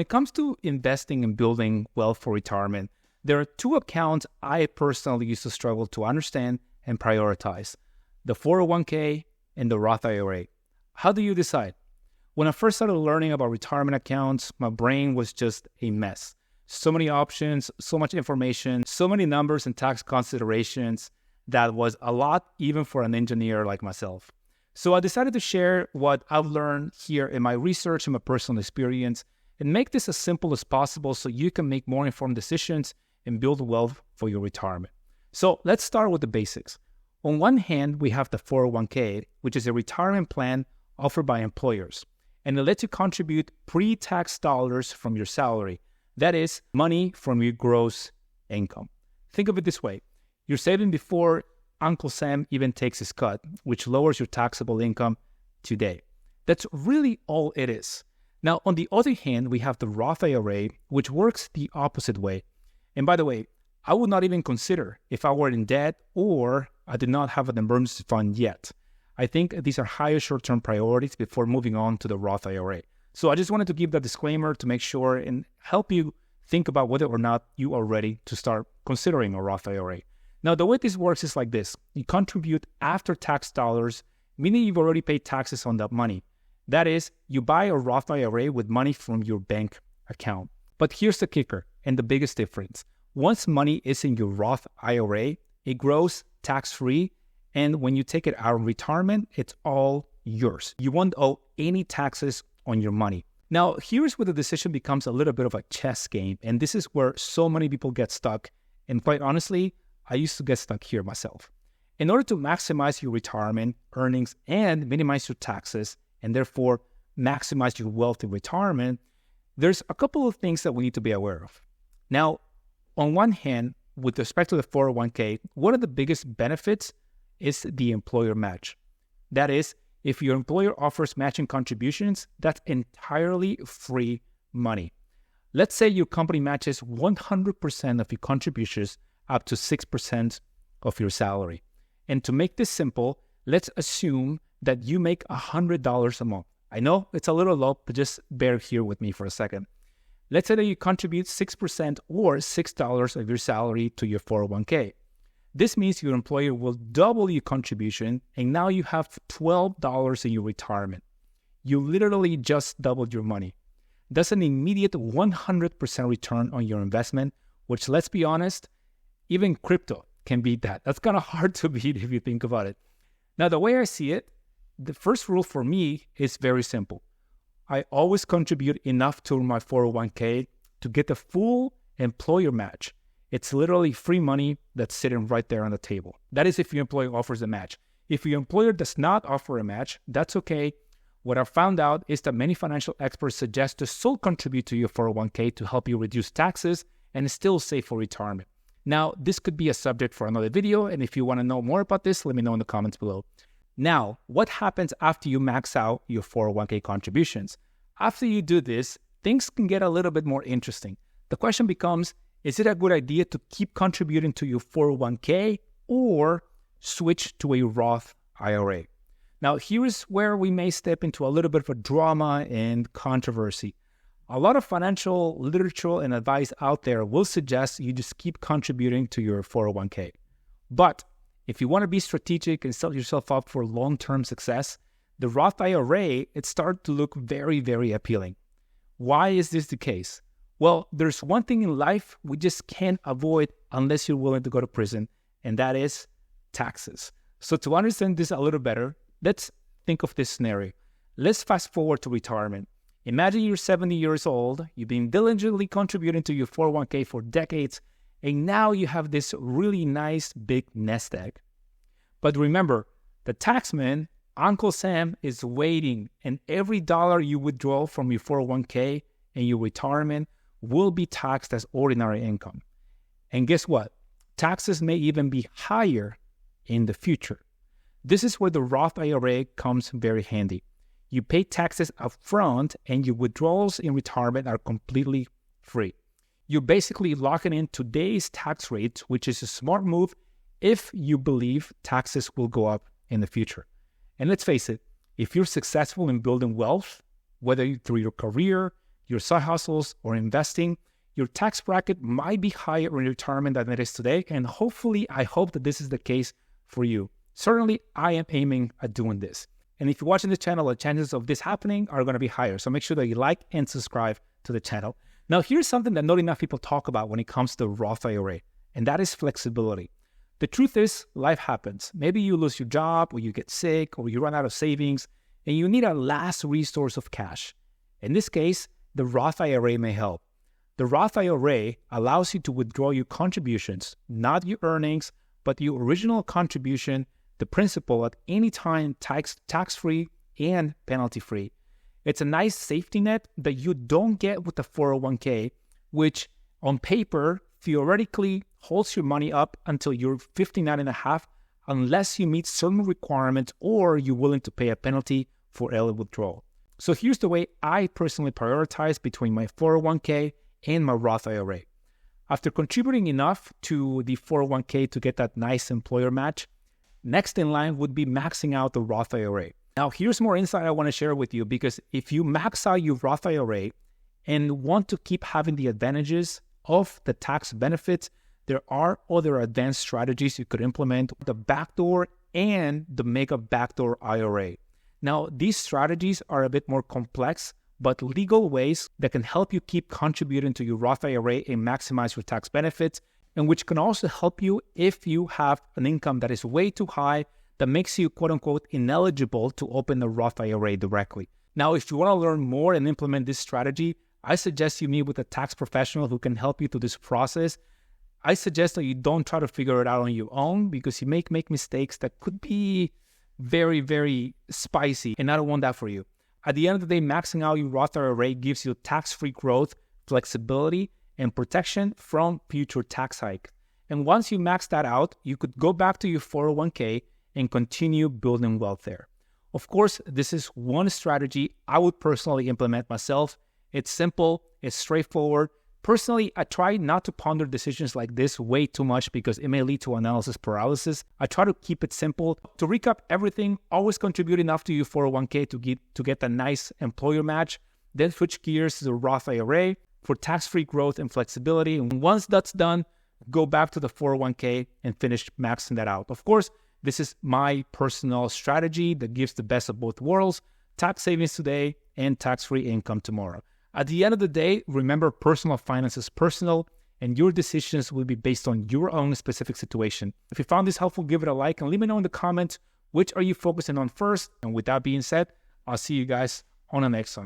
When it comes to investing and building wealth for retirement, there are two accounts I personally used to struggle to understand and prioritize: the 401k and the Roth IRA. How do you decide? When I first started learning about retirement accounts, my brain was just a mess. So many options, so much information, so many numbers and tax considerations that was a lot even for an engineer like myself. So I decided to share what I've learned here in my research and my personal experience and make this as simple as possible so you can make more informed decisions and build wealth for your retirement. So let's start with the basics. On one hand, we have the 401k, which is a retirement plan offered by employers, and it lets you contribute pre-tax dollars from your salary. That is, money from your gross income. Think of it this way. You're saving before Uncle Sam even takes his cut, which lowers your taxable income today. That's really all it is. Now, on the other hand, we have the Roth IRA, which works the opposite way. And by the way, I would not even consider if I were in debt or I did not have an emergency fund yet. I think these are higher short-term priorities before moving on to the Roth IRA. So I just wanted to give that disclaimer to make sure and help you think about whether or not you are ready to start considering a Roth IRA. Now, the way this works is like this. You contribute after-tax dollars, meaning you've already paid taxes on that money. That is, you buy a Roth IRA with money from your bank account. But here's the kicker and the biggest difference. Once money is in your Roth IRA, it grows tax-free, and when you take it out of retirement, it's all yours. You won't owe any taxes on your money. Now, here's where the decision becomes a little bit of a chess game, and this is where so many people get stuck. And quite honestly, I used to get stuck here myself. In order to maximize your retirement earnings and minimize your taxes, and therefore maximize your wealth in retirement, there's a couple of things that we need to be aware of. Now, on one hand, with respect to the 401k, one of the biggest benefits is the employer match. That is, if your employer offers matching contributions, that's entirely free money. Let's say your company matches 100% of your contributions up to 6% of your salary. And to make this simple, let's assume that you make $100 a month. I know it's a little low, but just bear here with me for a second. Let's say that you contribute 6% or $6 of your salary to your 401k. This means your employer will double your contribution, and now you have $12 in your retirement. You literally just doubled your money. That's an immediate 100% return on your investment, which, let's be honest, even crypto can beat that. That's kind of hard to beat if you think about it. Now, the way I see it, the first rule for me is very simple. I always contribute enough to my 401k to get the full employer match. It's literally free money that's sitting right there on the table. That is if your employer offers a match. If your employer does not offer a match, that's okay. What I found out is that many financial experts suggest to still contribute to your 401k to help you reduce taxes and still save for retirement. Now, this could be a subject for another video, and if you want to know more about this, let me know in the comments below. Now, what happens after you max out your 401k contributions? After you do this, things can get a little bit more interesting. The question becomes, is it a good idea to keep contributing to your 401k or switch to a Roth IRA? Now, here's where we may step into a little bit of a drama and controversy. A lot of financial literature and advice out there will suggest you just keep contributing to your 401k. But if you want to be strategic and set yourself up for long-term success, the Roth IRA, it started to look very, very appealing. Why is this the case? Well, there's one thing in life we just can't avoid unless you're willing to go to prison, and that is taxes. So to understand this a little better, let's think of this scenario. Let's fast forward to retirement. Imagine you're 70 years old, you've been diligently contributing to your 401k for decades, and now you have this really nice big nest egg. But remember, the taxman, Uncle Sam, is waiting, and every dollar you withdraw from your 401k and your retirement will be taxed as ordinary income. And guess what? Taxes may even be higher in the future. This is where the Roth IRA comes very handy. You pay taxes up front, and your withdrawals in retirement are completely free. You're basically locking in today's tax rates, which is a smart move if you believe taxes will go up in the future. And let's face it, if you're successful in building wealth, whether through your career, your side hustles, or investing, your tax bracket might be higher in retirement than it is today. And hopefully, I hope that this is the case for you. Certainly, I am aiming at doing this. And if you're watching this channel, the chances of this happening are going to be higher. So make sure that you like and subscribe to the channel. Now, here's something that not enough people talk about when it comes to Roth IRA, and that is flexibility. The truth is, life happens. Maybe you lose your job, or you get sick, or you run out of savings, and you need a last resource of cash. In this case, the Roth IRA may help. The Roth IRA allows you to withdraw your contributions, not your earnings, but your original contribution, the principal, at any time, tax-free and penalty-free. It's a nice safety net that you don't get with the 401k, which on paper theoretically holds your money up until you're 59 and a half, unless you meet certain requirements or you're willing to pay a penalty for early withdrawal. So here's the way I personally prioritize between my 401k and my Roth IRA. After contributing enough to the 401k to get that nice employer match, next in line would be maxing out the Roth IRA. Now, here's more insight I want to share with you, because if you max out your Roth IRA and want to keep having the advantages of the tax benefits, there are other advanced strategies you could implement, the backdoor and the mega backdoor IRA. Now, these strategies are a bit more complex, but legal ways that can help you keep contributing to your Roth IRA and maximize your tax benefits, and which can also help you if you have an income that is way too high that makes you, quote unquote, ineligible to open a Roth IRA directly. Now, if you want to learn more and implement this strategy, I suggest you meet with a tax professional who can help you through this process. I suggest that you don't try to figure it out on your own, because you may make mistakes that could be very, very spicy, and I don't want that for you. At the end of the day, maxing out your Roth IRA gives you tax-free growth, flexibility, and protection from future tax hike. And once you max that out, you could go back to your 401k and continue building wealth there. Of course, this is one strategy I would personally implement myself. It's simple, it's straightforward. Personally, I try not to ponder decisions like this way too much, because it may lead to analysis paralysis. I try to keep it simple. To recap everything, always contribute enough to your 401k to get a nice employer match. Then switch gears to the Roth IRA for tax-free growth and flexibility. And once that's done, go back to the 401k and finish maxing that out. Of course, this is my personal strategy that gives the best of both worlds: tax savings today and tax-free income tomorrow. At the end of the day, remember, personal finance is personal, and your decisions will be based on your own specific situation. If you found this helpful, give it a like and let me know in the comments which are you focusing on first. And with that being said, I'll see you guys on the next one.